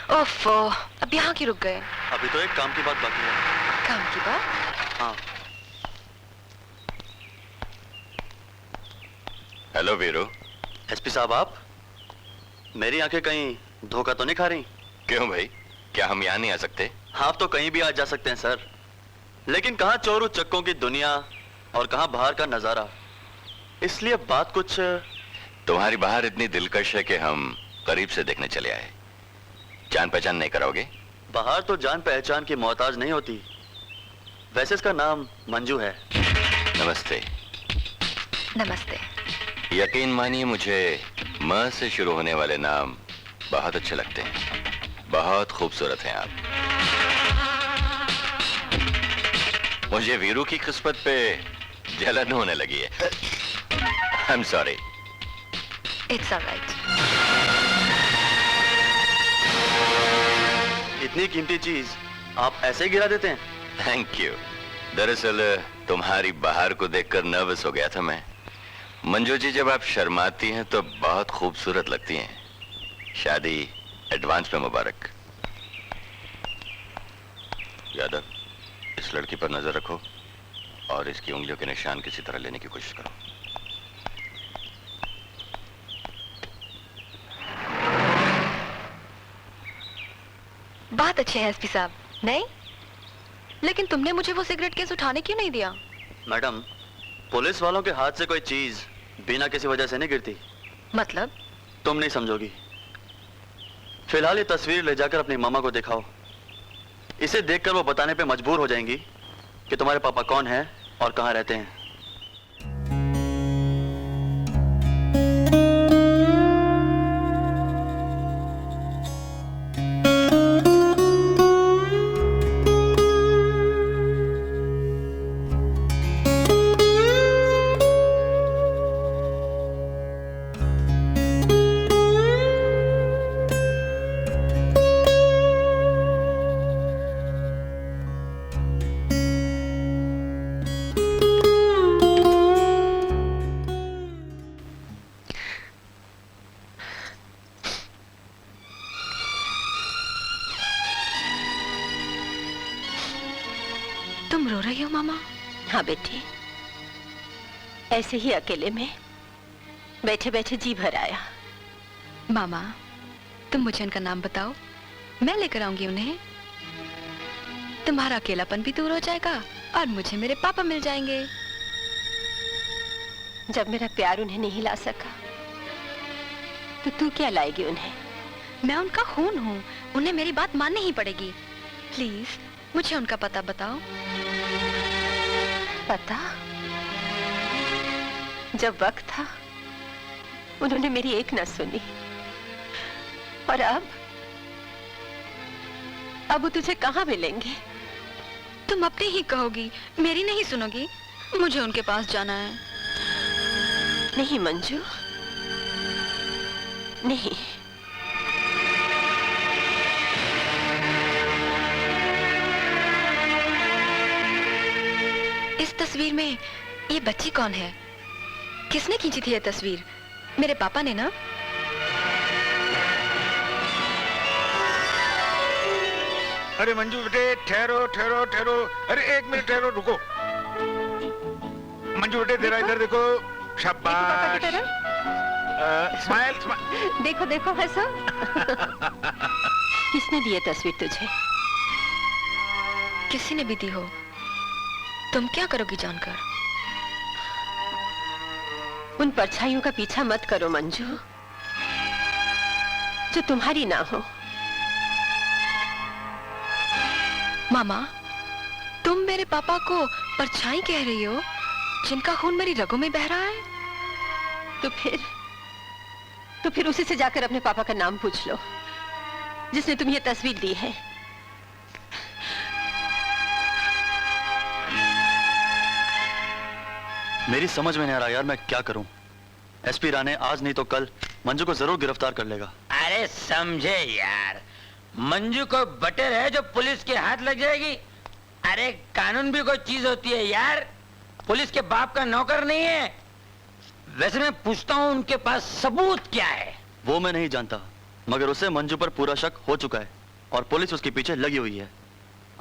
ओफो, अब यहाँ क्यों रुक गए? अभी तो एक काम की बात बाकी है। काम की बात? हाँ। हेलो वीरू। एसपी साहब, आप? मेरी आंखें कहीं धोखा तो नहीं खा रही? क्यों भाई, क्या हम यहाँ नहीं आ सकते? आप तो कहीं भी आ जा सकते हैं सर, लेकिन कहाँ चोरू चक्कों की दुनिया और कहाँ बाहर का नजारा, इसलिए बात कुछ। तुम्हारी बाहर इतनी दिलकश है कि हम करीब से देखने चले आए। जान पहचान नहीं कराओगे? बाहर तो जान पहचान की मोहताज नहीं होती। वैसे इसका नाम मंजू है। नमस्ते। नमस्ते। यकीन मानिए, मुझे म से शुरू होने वाले नाम बहुत अच्छे लगते हैं। बहुत खूबसूरत हैं आप। मुझे वीरू की किस्मत पे जलन होने लगी है। I am sorry. It's alright. इतनी कीमती चीज आप ऐसे ही गिरा देते हैं? Thank you. दरअसल तुम्हारी बाहर को देखकर नर्वस हो गया था मैं। मंजू जी, जब आप शर्माती हैं तो बहुत खूबसूरत लगती हैं। शादी एडवांस में मुबारक। यादव, इस लड़की पर नजर रखो और इसकी उंगलियों के निशान किसी तरह लेने की कोशिश करो। बात अच्छे हैं एसपी साहब। नहीं, लेकिन तुमने मुझे वो सिगरेट केस उठाने क्यों नहीं दिया? मैडम, पुलिस वालों के हाथ से कोई चीज बिना किसी वजह से नहीं गिरती। मतलब? तुम नहीं समझोगी। फिलहाल ये तस्वीर ले जाकर अपनी मामा को दिखाओ। इसे देखकर वो बताने पे मजबूर हो जाएंगी कि तुम्हारे पापा कौन हैं और कहाँ रहते हैं। तुम रो रही हो मामा? हाँ बेटी, ऐसे ही अकेले में बैठे बैठे जी भर आया। मामा, तुम मुझे उनका नाम बताओ, मैं लेकर आऊंगी उन्हें। तुम्हारा अकेलापन भी दूर हो जाएगा और मुझे मेरे पापा मिल जाएंगे। जब मेरा प्यार उन्हें नहीं ला सका तो तू क्या लाएगी उन्हें? मैं उनका खून हूँ, उन्हें मेरी बात माननी ही पड़ेगी। प्लीज मुझे उनका पता बताओ। पता? जब वक्त था उन्होंने मेरी एक न सुनी, और अब वो तुझे कहाँ मिलेंगे? तुम अपनी ही कहोगी, मेरी नहीं सुनोगी। मुझे उनके पास जाना है। नहीं मंजू, नहीं। इस तस्वीर में ये बच्ची कौन है? किसने खींची थी ये तस्वीर? मेरे पापा ने ना? अरे मंजू बेटे, ठहरो ठहरो ठहरो। अरे एक मिनट ठहरो, रुको। मंजू बेटे, तेरा इधर देखो। शाबाश। Smile smile. देखो देखो हंसो। किसने दी ये तस्वीर तुझे? किसी ने भी दी हो। तुम क्या करोगी जानकर? उन परछाइयों का पीछा मत करो मंजू, जो तुम्हारी ना हो। मामा, तुम मेरे पापा को परछाई कह रही हो, जिनका खून मेरी रगों में बह रहा है? तो फिर उसी से जाकर अपने पापा का नाम पूछ लो, जिसने तुम्हें ये तस्वीर दी है। मेरी समझ में नहीं आ रहा यार, मैं क्या करूं। एसपी राणे आज नहीं तो कल मंजू को जरूर गिरफ्तार कर लेगा। अरे समझे यार, मंजू को बटर है जो पुलिस के हाथ लग जाएगी। अरे कानून भी कोई चीज होती है यार, पुलिस के बाप का नौकर नहीं है। वैसे मैं पूछता हूँ, उनके पास सबूत क्या है? वो मैं नहीं जानता, मगर उसे मंजू पर पूरा शक हो चुका है और पुलिस उसके पीछे लगी हुई है।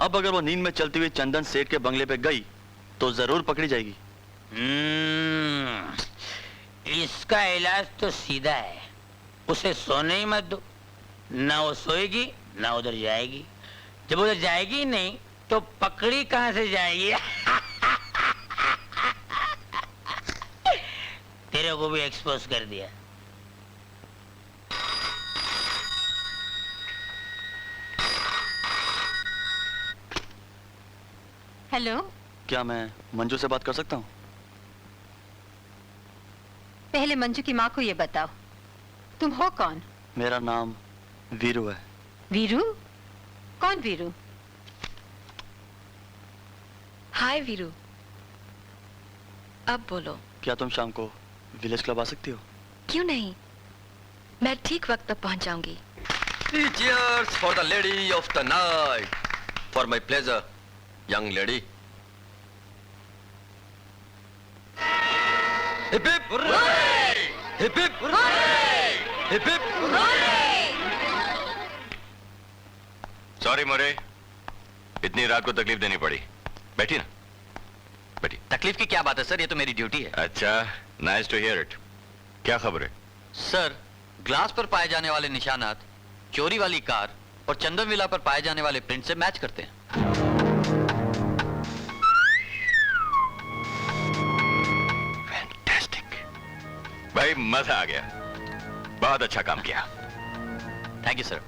अब अगर वो नींद में चलती हुई चंदन सेठ के बंगले पे गई तो जरूर पकड़ी जाएगी। इसका इलाज तो सीधा है, उसे सोने ही मत दो, ना वो सोएगी ना उधर जाएगी। जब उधर जाएगी ही नहीं तो पकड़ी कहां से जाएगी? तेरे को भी एक्सपोज कर दिया। हेलो, क्या मैं मंजू से बात कर सकता हूँ? पहले मंजू की माँ को ये बताओ, तुम हो कौन? मेरा नाम वीरू है। वीरू? कौन वीरू? हाय वीरू, अब बोलो। क्या तुम शाम को विलेज क्लब आ सकती हो? क्यों नहीं, मैं ठीक वक्त पर पहुंच जाऊंगी। Cheers for the lady of the night. For my pleasure, young lady. Hip hip hooray! Hip hip hooray! Hip hip sorry मोरे, इतनी रात को तकलीफ देनी पड़ी। बैठी ना, बैठी। तकलीफ की क्या बात है सर, ये तो मेरी ड्यूटी है। अच्छा, नाइस टू हियर इट। क्या खबर है? सर, ग्लास पर पाए जाने वाले निशानात चोरी वाली कार और चंदन विला पर पाए जाने वाले प्रिंट से मैच करते हैं। फैंटास्टिक भाई, मजा आ गया। बहुत अच्छा काम किया। Thank you sir.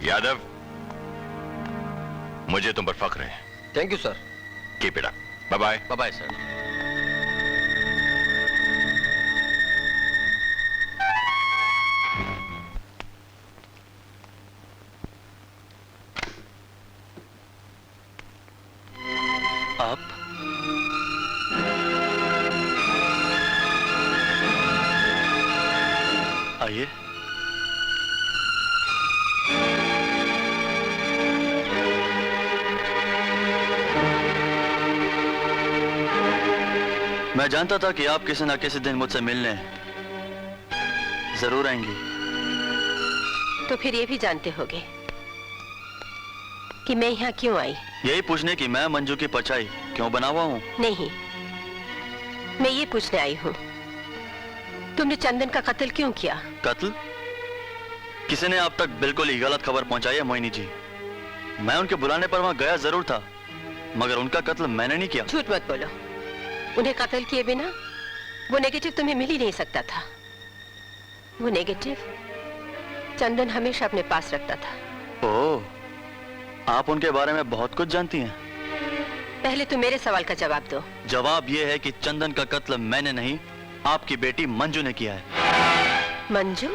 यादव, मुझे तुम पर फख्र है। Thank you, sir. Keep it up. Bye bye. Bye bye sir. आप आइए। मैं जानता था कि आप किसी न किसी दिन मुझसे मिलने जरूर आएंगी। तो फिर ये भी जानते होगे कि मैं यहाँ क्यों आई? यही पूछने की मैं मंजू की परछाई क्यों बना हुआ हूँ? नहीं, मैं ये पूछने आई हूँ, तुमने चंदन का कत्ल क्यों किया? कत्ल? किसी ने आप तक बिल्कुल ही गलत खबर पहुंचाई है मोहिनी जी। मैं उनके बुलाने पर वहां गया जरूर था, मगर उनका कत्ल मैंने नहीं किया। झूठ मत बोलो, उन्हें कत्ल किए बिना वो नेगेटिव तुम्हें मिल ही नहीं सकता था। वो नेगेटिव चंदन हमेशा अपने पास रखता था। ओह, आप उनके बारे में बहुत कुछ जानती हैं। पहले तुम मेरे सवाल का जवाब दो। जवाब यह है कि चंदन का कत्ल मैंने नहीं, आपकी बेटी मंजू ने किया है। मंजू?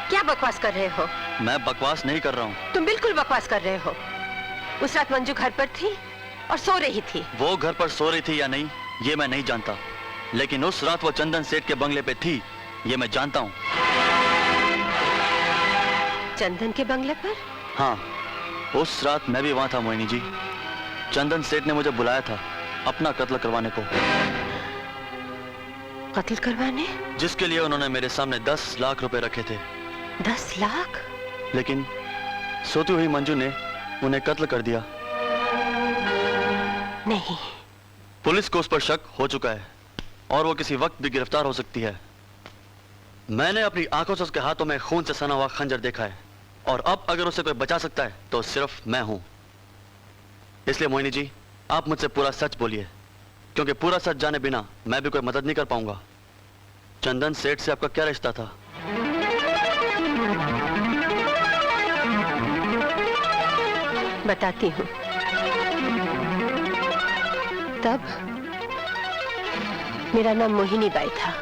क्या बकवास कर रहे हो? मैं बकवास नहीं कर रहा हूँ। तुम बिल्कुल बकवास कर रहे हो। उस रात मंजू घर पर थी और सो रही थी। वो घर पर सो रही थी या नहीं ये मैं नहीं जानता, लेकिन उस रात वो चंदन सेठ के बंगले पे थी ये मैं जानता हूँ। चंदन के बंगले पर? हाँ, उस रात मैं भी वहां था मोहिनी जी। चंदन सेठ ने मुझे बुलाया था अपना कत्ल करवाने को। कत्ल करवाने? जिसके लिए उन्होंने मेरे सामने 10 लाख रुपए रखे थे। 10 लाख? लेकिन सोती हुई मंजू ने उन्हें कत्ल कर दिया। नहीं, पुलिस को उस पर शक हो चुका है और वो किसी वक्त भी गिरफ्तार हो सकती है। मैंने अपनी आंखों से उसके हाथों में खून से सना हुआ खंजर देखा है और अब अगर उसे कोई बचा सकता है तो सिर्फ मैं हूं। इसलिए मोहिनी जी, आप मुझसे पूरा सच बोलिए, क्योंकि पूरा सच जाने बिना मैं भी कोई मदद नहीं कर पाऊंगा। चंदन सेठ से आपका क्या रिश्ता था? बताती हूँ। तब मेरा नाम मोहिनी बाई था।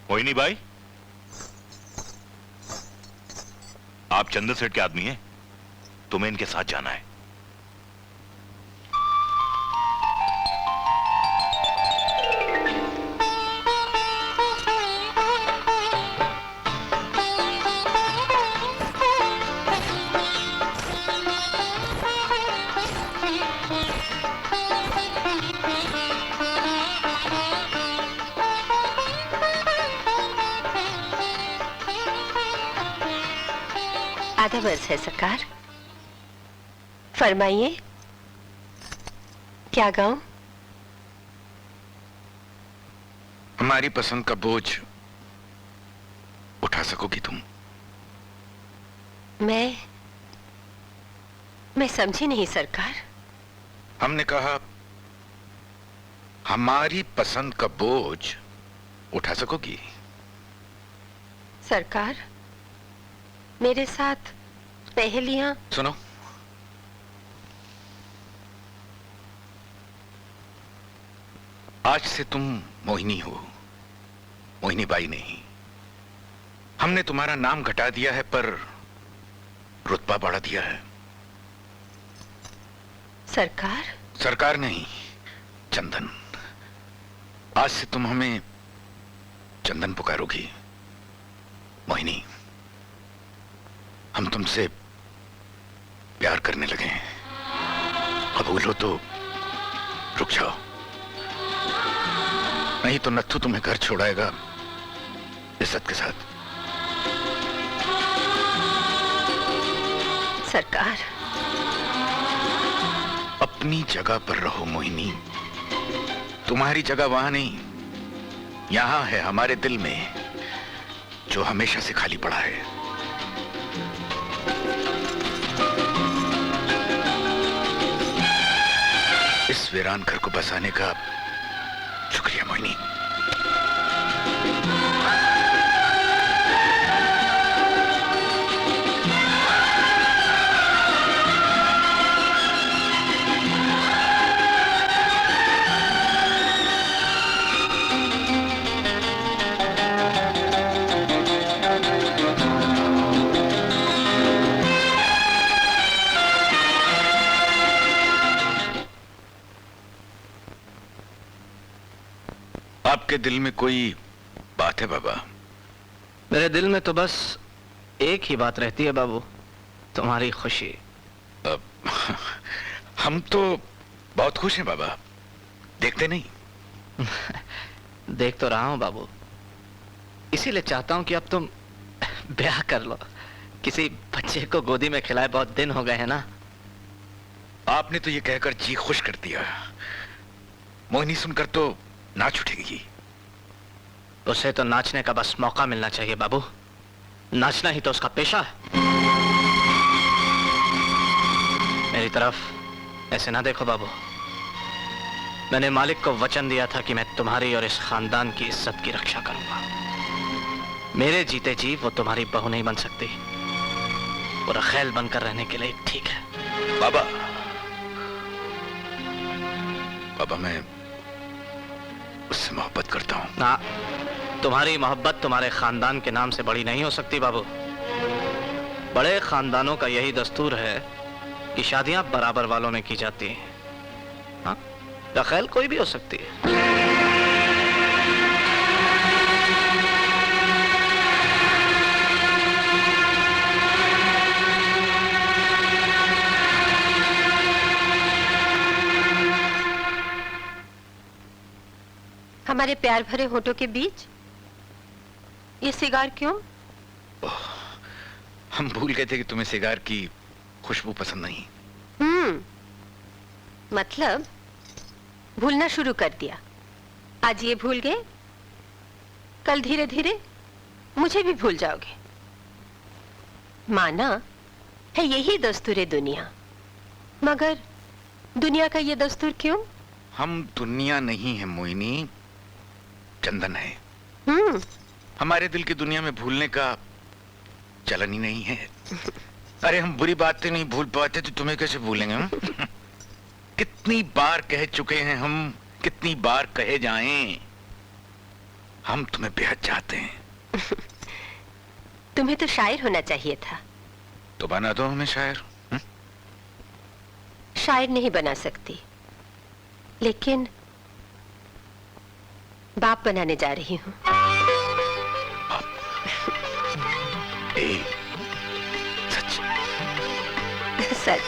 मोहिनी भाई, आप चंदन सेठ के आदमी हैं, तुम्हें इनके साथ जाना है। आधा वर्ष है सरकार। फरमाइए, क्या गाऊं? हमारी पसंद का बोझ उठा सकोगी तुम? मैं समझी नहीं सरकार। हमने कहा हमारी पसंद का बोझ उठा सकोगी? सरकार, मेरे साथ पहेलियां। सुनो, आज से तुम मोहिनी हो, मोहिनी बाई नहीं। हमने तुम्हारा नाम घटा दिया है पर रुतबा बढ़ा दिया है। सरकार? सरकार नहीं, चंदन। आज से तुम हमें चंदन पुकारोगी। मोहिनी, हम तुमसे प्यार करने लगे हैं। कबूल हो तो रुक जाओ, नहीं तो नत्थू तुम्हें घर छोड़ाएगा इज्जत के साथ। सरकार, अपनी जगह पर रहो मोहिनी। तुम्हारी जगह वहां नहीं, यहां है हमारे दिल में, जो हमेशा से खाली पड़ा है। इस वीरान घर को बसाने का शुक्रिया मोहिनी। आपके दिल में कोई बात है बाबा? मेरे दिल में तो बस एक ही बात रहती है बाबू, तुम्हारी खुशी। हम तो बहुत खुश हैं बाबा, देखते नहीं? देख तो रहा हूं बाबू, इसीलिए चाहता हूं कि अब तुम ब्याह कर लो, किसी बच्चे को गोदी में खिलाए बहुत दिन हो गए हैं ना। आपने तो ये कहकर जी खुश कर दिया। मोहिनी सुनकर तो नाच उठेगी। उसे तो नाचने का बस मौका मिलना चाहिए बाबू, नाचना ही तो उसका पेशा है। मेरी तरफ ऐसे ना देखो बाबू, मैंने मालिक को वचन दिया था कि मैं तुम्हारी और इस खानदान की इज्जत की रक्षा करूंगा। मेरे जीते जी वो तुम्हारी बहू नहीं बन सकती, वो रखेल बनकर रहने के लिए ठीक है। बाबा, बाबा मैं उससे मोहब्बत करता हूं। ना, तुम्हारी मोहब्बत तुम्हारे खानदान के नाम से बड़ी नहीं हो सकती बाबू। बड़े खानदानों का यही दस्तूर है कि शादियां बराबर वालों में की जाती हैं। हाँ, रखेल कोई भी हो सकती है। हमारे प्यार भरे होठों के बीच ये सिगार क्यों? हम भूल गए थे कि तुम्हें सिगार की खुशबू पसंद नहीं। मतलब भूलना शुरू कर दिया। आज ये भूल गए, कल धीरे धीरे मुझे भी भूल जाओगे। माना है यही दस्तूर दुनिया, मगर दुनिया का ये दस्तूर क्यों? हम दुनिया नहीं है मोहिनी, चंदन है। हमारे दिल की दुनिया में भूलने का चलन ही नहीं है। अरे हम बुरी बातें नहीं भूल पाते तो तुम्हें कैसे भूलेंगे हम? कितनी बार कह चुके हैं हम, कितनी बार कहे जाएं। हम तुम्हें बेहद चाहते हैं। तुम्हें तो शायर होना चाहिए था। तो बना दो हमें शायर। शायर नहीं बना सकती, लेकिन बाप बनाने जा रही हूँ। ए, सच सच।